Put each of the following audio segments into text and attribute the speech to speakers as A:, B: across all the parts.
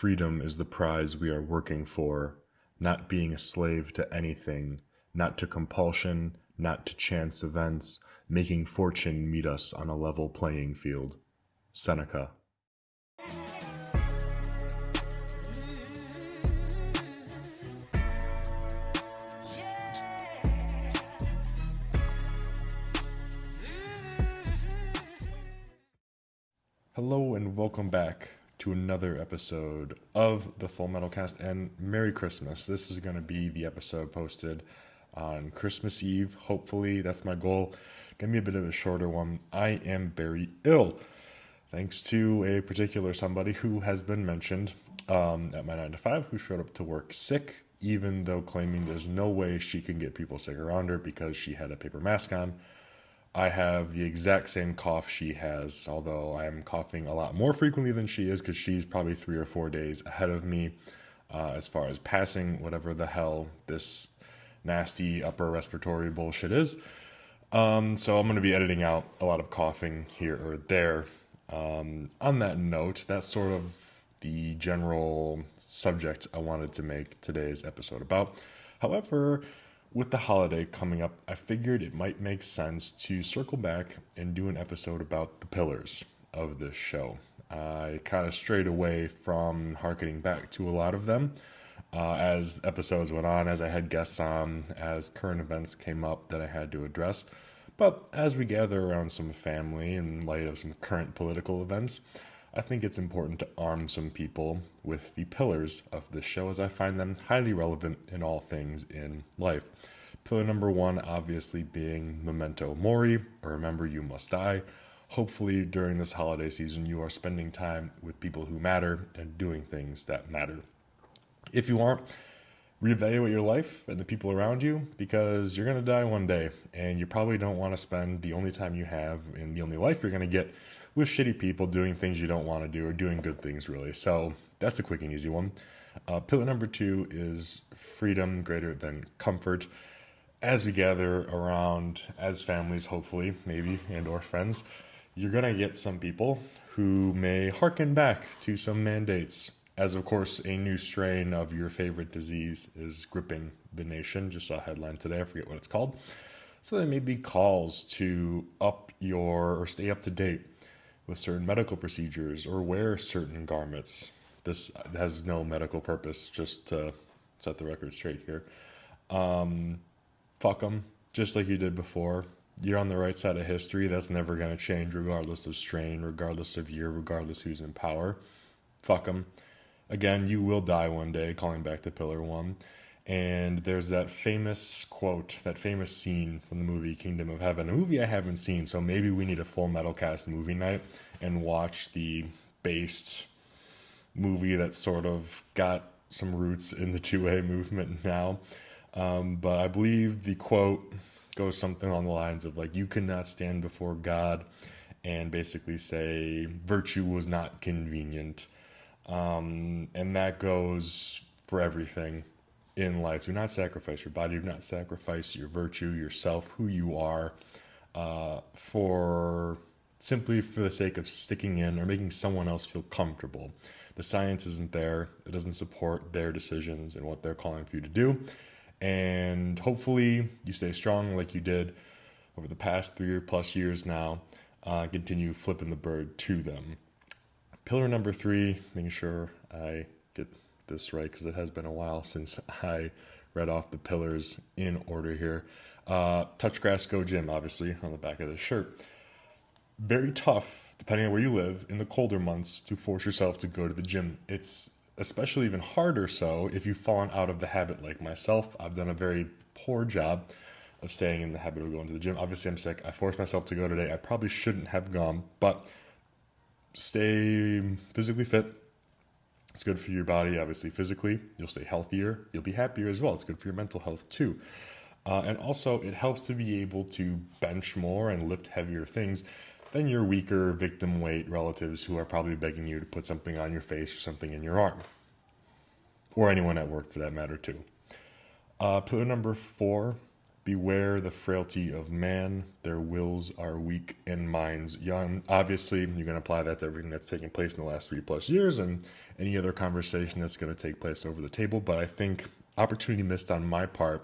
A: Freedom is the prize we are working for, not being a slave to anything, not to compulsion, not to chance events, making fortune meet us on a level playing field. Seneca. Hello and welcome back to another episode of the Full Metal Cast, and Merry Christmas. This is going to be the episode posted on Christmas Eve. Hopefully, that's my goal. Gonna be a bit of a shorter one. I am very ill, thanks to a particular somebody who has been mentioned at my 9 to 5, who showed up to work sick, even though claiming there's no way she can get people sick around her because she had a paper mask on. I have the exact same cough she has, although I am coughing a lot more frequently than she is because she's probably 3 or 4 days ahead of me as far as passing whatever the hell this nasty upper respiratory bullshit is. So I'm going to be editing out a lot of coughing here or there. On that note, that's sort of the general subject I wanted to make today's episode about. However, with the holiday coming up, I figured it might make sense to circle back and do an episode about the pillars of this show. I kind of strayed away from harkening back to a lot of them as episodes went on, as I had guests on, as current events came up that I had to address. But as we gather around some family in light of some current political events, I think it's important to arm some people with the pillars of this show, as I find them highly relevant in all things in life. Pillar number 1 obviously being memento mori, or remember you must die. Hopefully during this holiday season you are spending time with people who matter and doing things that matter. If you aren't, reevaluate your life and the people around you, because you're going to die one day, and you probably don't want to spend the only time you have and the only life you're going to get with shitty people doing things you don't want to do, or doing good things really. So that's a quick and easy one. Pillar number 2 is freedom greater than comfort. As we gather around as families, hopefully, maybe, and or friends, you're going to get some people who may hearken back to some mandates, as of course a new strain of your favorite disease is gripping the nation. Just saw a headline today, I forget what it's called. So there may be calls to stay up to date with certain medical procedures or wear certain garments. This has no medical purpose, just to set the record straight here. Fuck them, just like you did before. You're on the right side of history. That's never going to change regardless of strain, regardless of year, regardless who's in power. Fuck them. Again, you will die one day, calling back to Pillar 1. And there's that famous quote, that famous scene from the movie Kingdom of Heaven, a movie I haven't seen, so maybe we need a Full Metal Cast movie night and watch the based movie that sort of got some roots in the 2A movement now. But I believe the quote goes something along the lines of, like, you cannot stand before God and basically say virtue was not convenient. And that goes for everything in life. Do not sacrifice your body. Do not sacrifice your virtue, yourself, who you are, for the sake of sticking in or making someone else feel comfortable. The science isn't there. It doesn't support their decisions and what they're calling for you to do. And hopefully you stay strong like you did over the past 3+ years now. Continue flipping the bird to them. Pillar number 3, making sure I get this right because it has been a while since I read off the pillars in order here. Touch grass, go gym, obviously, on the back of this shirt. Very tough, depending on where you live, in the colder months to force yourself to go to the gym. It's especially even harder so if you've fallen out of the habit like myself. I've done a very poor job of staying in the habit of going to the gym. Obviously, I'm sick. I forced myself to go today. I probably shouldn't have gone, but stay physically fit. It's good for your body, obviously, physically. You'll stay healthier. You'll be happier as well. It's good for your mental health, too. And also, it helps to be able to bench more and lift heavier things than your weaker victim weight relatives who are probably begging you to put something on your face or something in your arm. Or anyone at work, for that matter, too. Pillar number 4 beware the frailty of man. Their wills are weak and minds young. Obviously, you can apply that to everything that's taken place in the last 3+ years and any other conversation that's going to take place over the table. But I think opportunity missed on my part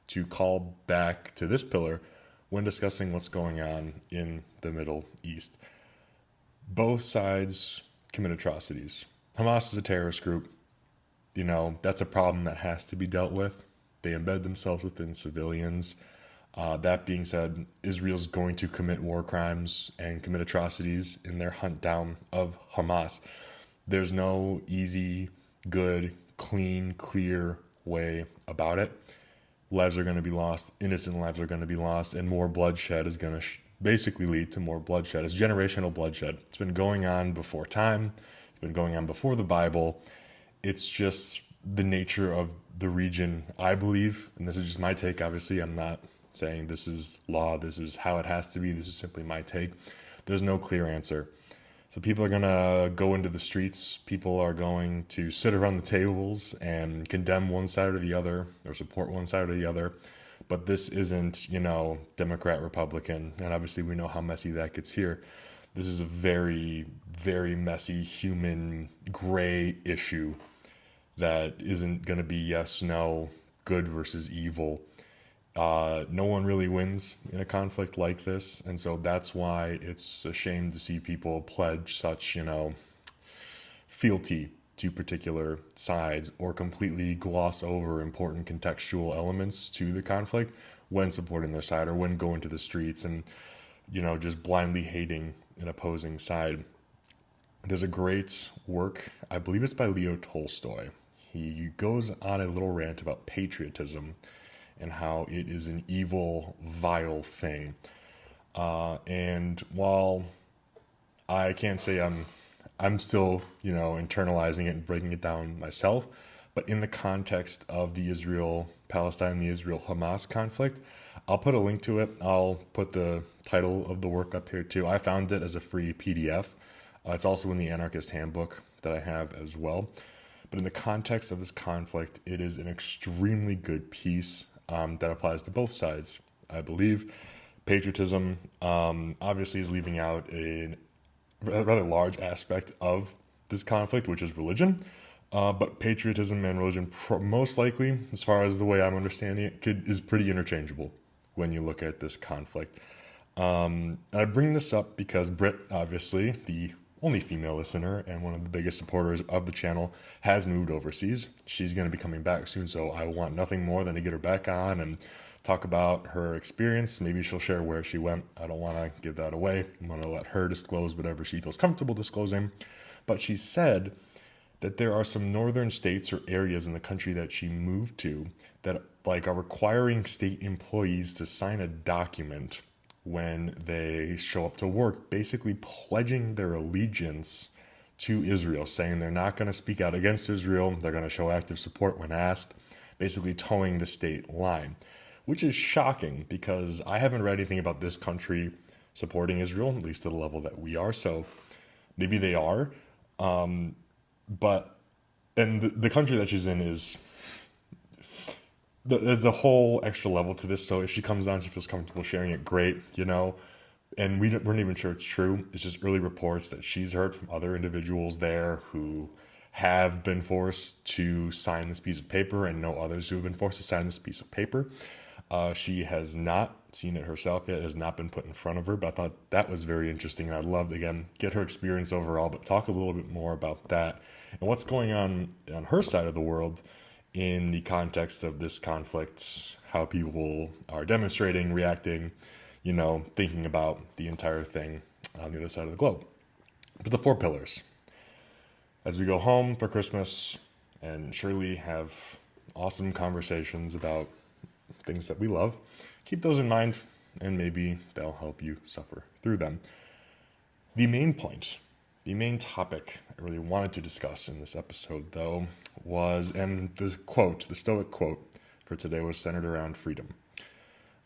A: to call back to this pillar when discussing what's going on in the Middle East. Both sides commit atrocities. Hamas is a terrorist group. That's a problem that has to be dealt with. They embed themselves within civilians. That being said, Israel's going to commit war crimes and commit atrocities in their hunt down of Hamas. There's no easy, good, clean, clear way about it. Lives are going to be lost. Innocent lives are going to be lost. And more bloodshed is going to basically lead to more bloodshed. It's generational bloodshed. It's been going on before time. It's been going on before the Bible. It's just the nature of the region, I believe, and this is just my take. Obviously, I'm not saying this is law, this is how it has to be. This is simply my take. There's no clear answer. So people are going to go into the streets. People are going to sit around the tables and condemn one side or the other or support one side or the other. But this isn't, Democrat, Republican. And obviously we know how messy that gets here. This is a very, very messy human gray issue that isn't going to be yes, no, good versus evil. No one really wins in a conflict like this. And so that's why it's a shame to see people pledge such, fealty to particular sides or completely gloss over important contextual elements to the conflict when supporting their side or when going to the streets and, just blindly hating an opposing side. There's a great work, I believe it's by Leo Tolstoy. He goes on a little rant about patriotism and how it is an evil, vile thing. And while I can't say I'm still, internalizing it and breaking it down myself, but in the context of the Israel-Palestine, the Israel-Hamas conflict, I'll put a link to it. I'll put the title of the work up here too. I found it as a free PDF. It's also in the Anarchist Handbook that I have as well. But in the context of this conflict, it is an extremely good piece that applies to both sides, I believe. Patriotism obviously is leaving out a rather large aspect of this conflict, which is religion. But patriotism and religion, most likely, as far as the way I'm understanding it, is pretty interchangeable when you look at this conflict. And I bring this up because Britt, obviously, the only female listener and one of the biggest supporters of the channel, has moved overseas. She's going to be coming back soon, so I want nothing more than to get her back on and talk about her experience. Maybe she'll share where she went. I don't want to give that away. I'm going to let her disclose whatever she feels comfortable disclosing. But she said that there are some northern states or areas in the country that she moved to that are requiring state employees to sign a document when they show up to work, basically pledging their allegiance to Israel, saying they're not going to speak out against Israel, they're going to show active support when asked, basically towing the state line, which is shocking because I haven't read anything about this country supporting Israel, at least to the level that we are, so maybe they are, but the country that she's in is... There's a whole extra level to this, so if she comes on, she feels comfortable sharing it, great, and we weren't even sure it's true. It's just early reports that she's heard from other individuals there who have been forced to sign this piece of paper and know others who have been forced to sign this piece of paper. She has not seen it herself yet. It has not been put in front of her, but I thought that was very interesting, and I'd love to, again, get her experience overall, but talk a little bit more about that and what's going on her side of the world in the context of this conflict, how people are demonstrating, reacting, thinking about the entire thing on the other side of the globe. But the 4 pillars. As we go home for Christmas and surely have awesome conversations about things that we love, keep those in mind and maybe they'll help you suffer through them. The main point, the main topic I really wanted to discuss in this episode, though, was, and the Stoic quote for today was centered around freedom.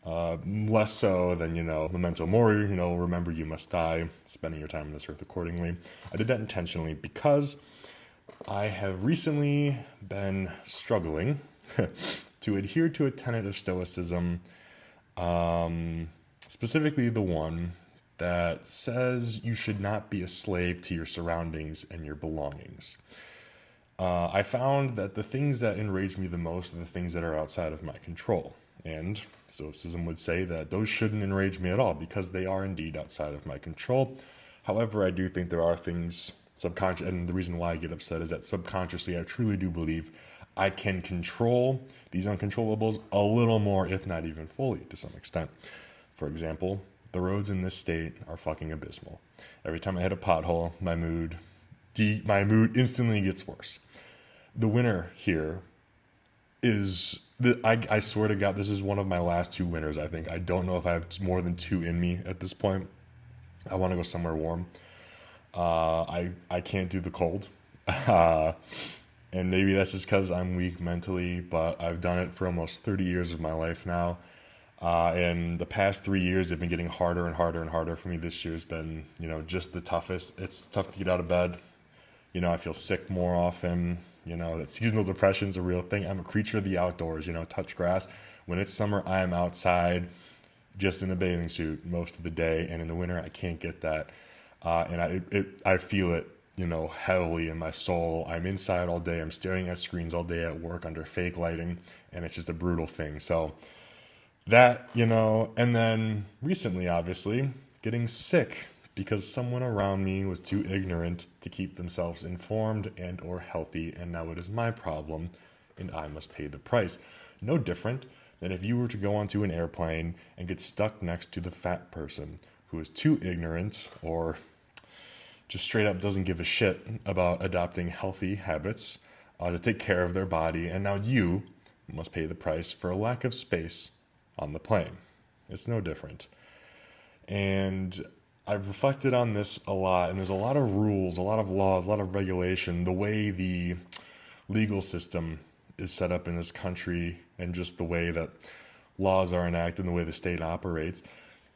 A: Less so than, memento mori, remember you must die, spending your time on this earth accordingly. I did that intentionally because I have recently been struggling to adhere to a tenet of Stoicism Specifically the one that says you should not be a slave to your surroundings and your belongings. I found that the things that enrage me the most are the things that are outside of my control. And Stoicism would say that those shouldn't enrage me at all because they are indeed outside of my control. However, I do think there are things subconscious, and the reason why I get upset is that subconsciously I truly do believe I can control these uncontrollables a little more, if not even fully, to some extent. For example, the roads in this state are fucking abysmal. Every time I hit a pothole, my mood instantly gets worse. The winter here is, I swear to God, this is one of my last 2 winters, I think. I don't know if I have more than 2 in me at this point. I want to go somewhere warm. I can't do the cold. And maybe that's just because I'm weak mentally, but I've done it for almost 30 years of my life now. And the past 3 years, they've been getting harder and harder and harder for me. This year's been, just the toughest. It's tough to get out of bed. I feel sick more often. That seasonal depression's a real thing. I'm a creature of the outdoors, touch grass. When it's summer, I am outside just in a bathing suit most of the day. And in the winter, I can't get that. And I feel it, heavily in my soul. I'm inside all day. I'm staring at screens all day at work under fake lighting. And it's just a brutal thing. So that, and then recently, obviously, getting sick because someone around me was too ignorant to keep themselves informed and or healthy, and now it is my problem, and I must pay the price. No different than if you were to go onto an airplane and get stuck next to the fat person who is too ignorant or just straight up doesn't give a shit about adopting healthy habits to take care of their body, and now you must pay the price for a lack of space on the plane. It's no different. And I've reflected on this a lot, and there's a lot of rules, a lot of laws, a lot of regulation, the way the legal system is set up in this country, and just the way that laws are enacted and the way the state operates.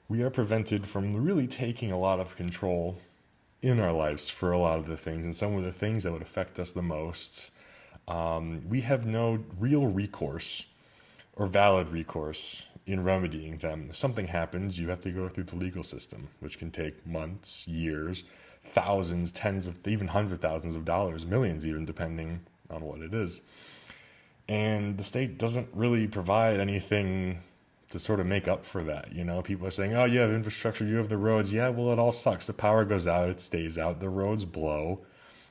A: We are prevented from really taking a lot of control in our lives for a lot of the things, and some of the things that would affect us the most. We have no real recourse or valid recourse in remedying them. If something happens, you have to go through the legal system, which can take months, years, thousands, tens of, even hundred thousands of dollars, millions even, depending on what it is. And the state doesn't really provide anything to sort of make up for that. People are saying, oh, you have infrastructure, you have the roads. Yeah, well, it all sucks. The power goes out, it stays out, the roads blow.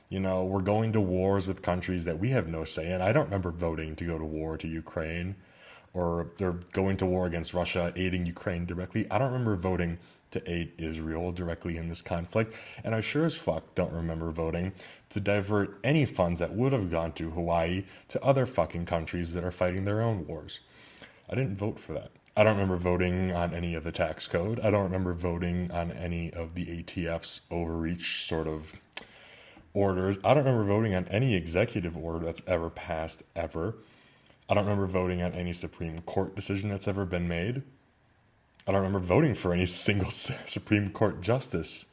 A: We're going to wars with countries that we have no say in. I don't remember voting to go to war to Ukraine, or they're going to war against Russia, aiding Ukraine directly. I don't remember voting to aid Israel directly in this conflict. And I sure as fuck don't remember voting to divert any funds that would have gone to Hawaii to other fucking countries that are fighting their own wars. I didn't vote for that. I don't remember voting on any of the tax code. I don't remember voting on any of the ATF's overreach sort of orders. I don't remember voting on any executive order that's ever passed, ever. I don't remember voting on any Supreme Court decision that's ever been made. I don't remember voting for any single Supreme Court justice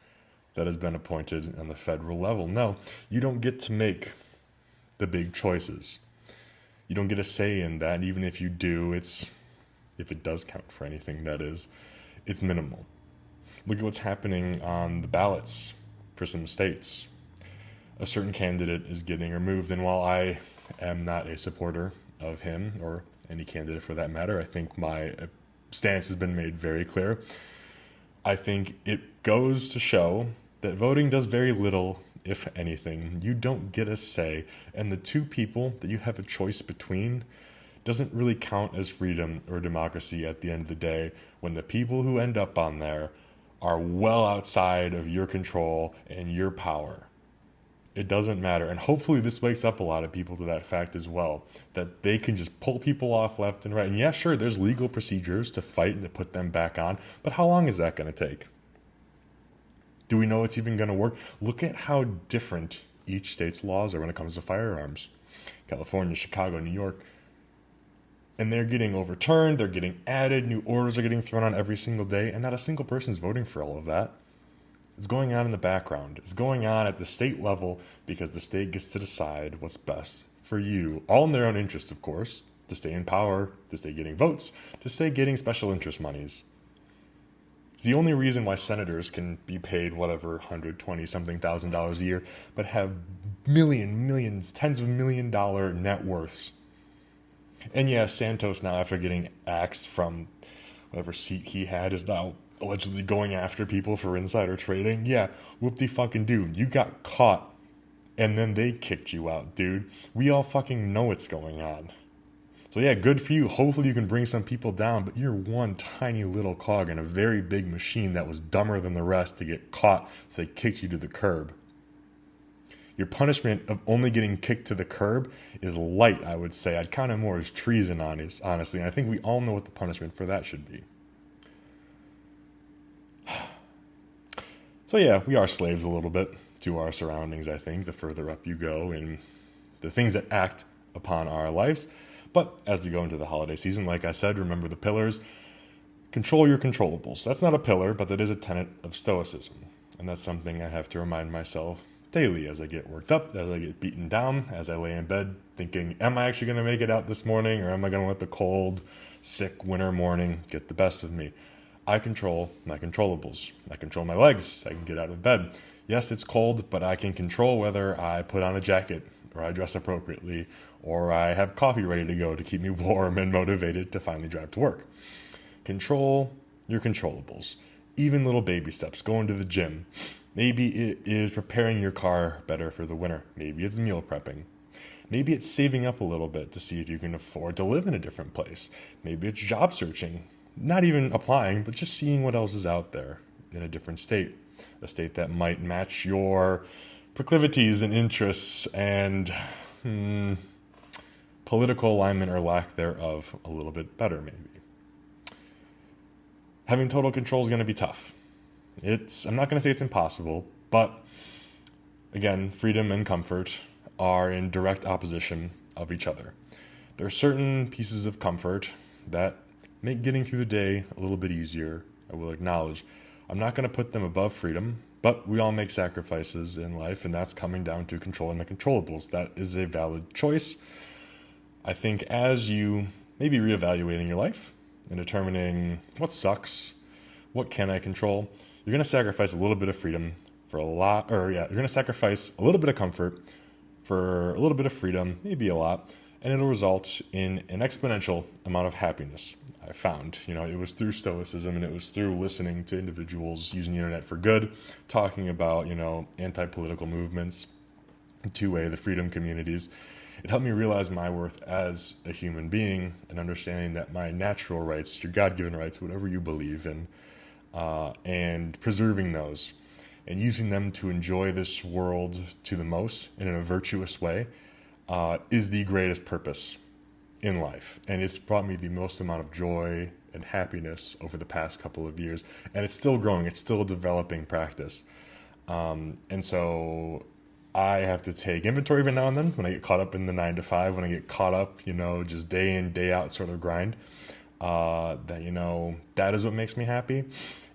A: that has been appointed on the federal level. No, you don't get to make the big choices. You don't get a say in that. Even if you do, if it does count for anything, that is, it's minimal. Look at what's happening on the ballots for some states. A certain candidate is getting removed, and while I am not a supporter of him, or any candidate for that matter, I think my stance has been made very clear. I think it goes to show that voting does very little, if anything. You don't get a say, and the two people that you have a choice between doesn't really count as freedom or democracy at the end of the day, when the people who end up on there are well outside of your control and your power. It doesn't matter. And hopefully this wakes up a lot of people to that fact as well, that they can just pull people off left and right. And yeah, sure, there's legal procedures to fight and to put them back on, but how long is that going to take? Do we know it's even going to work? Look at how different each state's laws are when it comes to firearms. California, Chicago, New York. And they're getting overturned, they're getting added, new orders are getting thrown on every single day, and not a single person's voting for all of that. It's going on in the background. It's going on at the state level because the state gets to decide what's best for you. All in their own interest, of course, to stay in power, to stay getting votes, to stay getting special interest monies. It's the only reason why senators can be paid whatever, 120 something thousand a year, but have millions, tens of $1 million net worths. And yeah, Santos now, after getting axed from whatever seat he had, is now allegedly going after people for insider trading. Yeah, whoop-de-fucking-do. You got caught, and then they kicked you out, dude. We all fucking know what's going on. So yeah, good for you. Hopefully you can bring some people down, but you're one tiny little cog in a very big machine that was dumber than the rest to get caught, so they kicked you to the curb. Your punishment of only getting kicked to the curb is light, I would say. I'd count it more as treason, honestly. And I think we all know what the punishment for that should be. So yeah, we are slaves a little bit to our surroundings, I think, the further up you go in the things that act upon our lives. But as we go into the holiday season, like I said, remember the pillars. Control your controllables. That's not a pillar, but that is a tenet of stoicism. And that's something I have to remind myself daily as I get worked up, as I get beaten down, as I lay in bed thinking, am I actually going to make it out this morning, or am I going to let the cold, sick winter morning get the best of me? I control my controllables. I control my legs. I can get out of bed. Yes, it's cold, but I can control whether I put on a jacket, or I dress appropriately, or I have coffee ready to go to keep me warm and motivated to finally drive to work. Control your controllables. Even little baby steps, going to the gym. Maybe it is preparing your car better for the winter. Maybe it's meal prepping. Maybe it's saving up a little bit to see if you can afford to live in a different place. Maybe it's job searching. Not even applying, but just seeing what else is out there in a different state. A state that might match your proclivities and interests and political alignment or lack thereof a little bit better, maybe. Having total control is going to be tough. I'm not going to say it's impossible, but again, freedom and comfort are in direct opposition of each other. There are certain pieces of comfort that make getting through the day a little bit easier, I will acknowledge. I'm not going to put them above freedom, but we all make sacrifices in life, and that's coming down to controlling the controllables. That is a valid choice. I think as you maybe reevaluating your life and determining what sucks, what can I control, you're going to sacrifice a little bit of freedom for you're going to sacrifice a little bit of comfort for a little bit of freedom, maybe a lot, and it'll result in an exponential amount of happiness. I found, it was through stoicism, and it was through listening to individuals using the internet for good, talking about, anti-political movements, two-way, the freedom communities. It helped me realize my worth as a human being and understanding that my natural rights, your God-given rights, whatever you believe in, and preserving those and using them to enjoy this world to the most and in a virtuous way is the greatest purpose in life. And it's brought me the most amount of joy and happiness over the past couple of years. And it's still growing. It's still a developing practice. And so I have to take inventory every now and then when I get caught up in the 9 to 5, when I get caught up, just day in, day out sort of grind. That is what makes me happy.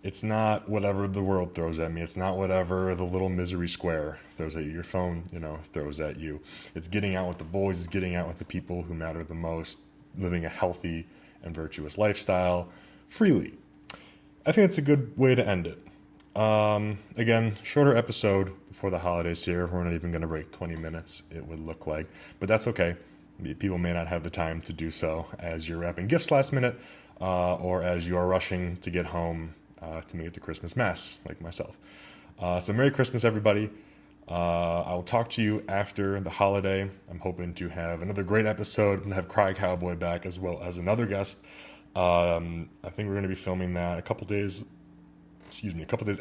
A: It's not whatever the world throws at me. It's not whatever the little misery square throws at you. Your phone, throws at you. It's getting out with the boys. It's getting out with the people who matter the most, living a healthy and virtuous lifestyle freely. I think it's a good way to end it. Again, shorter episode before the holidays here. We're not even going to break 20 minutes, it would look like. But that's okay. People may not have the time to do so as you're wrapping gifts last minute or as you are rushing to get home to make it to Christmas Mass, like myself. So Merry Christmas, everybody. I will talk to you after the holiday. I'm hoping to have another great episode and have Cry Cowboy back as well as another guest. I think we're going to be filming that a couple days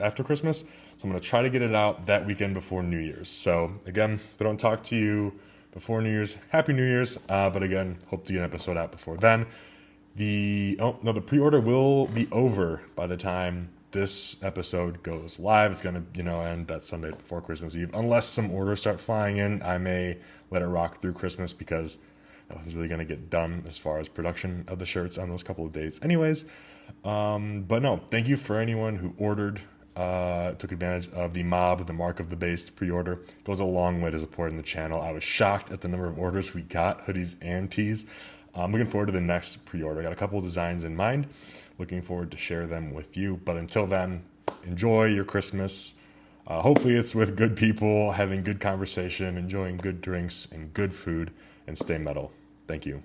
A: after Christmas. So I'm going to try to get it out that weekend before New Year's. So again, if I don't talk to you before New Year's, Happy New Year's. But again, hope to get an episode out before then. The pre-order will be over by the time this episode goes live. It's going to, end that Sunday before Christmas Eve. Unless some orders start flying in, I may let it rock through Christmas because nothing's really going to get done as far as production of the shirts on those couple of days anyways. But no, thank you for anyone who ordered, took advantage of the Mark of the Beast pre-order. It goes a long way to supporting the channel. I was shocked at the number of orders we got, hoodies and tees. I'm looking forward to the next pre-order. I got a couple of designs in mind. Looking forward to share them with you. But until then, enjoy your Christmas. Hopefully it's with good people, having good conversation, enjoying good drinks and good food, and stay metal. Thank you.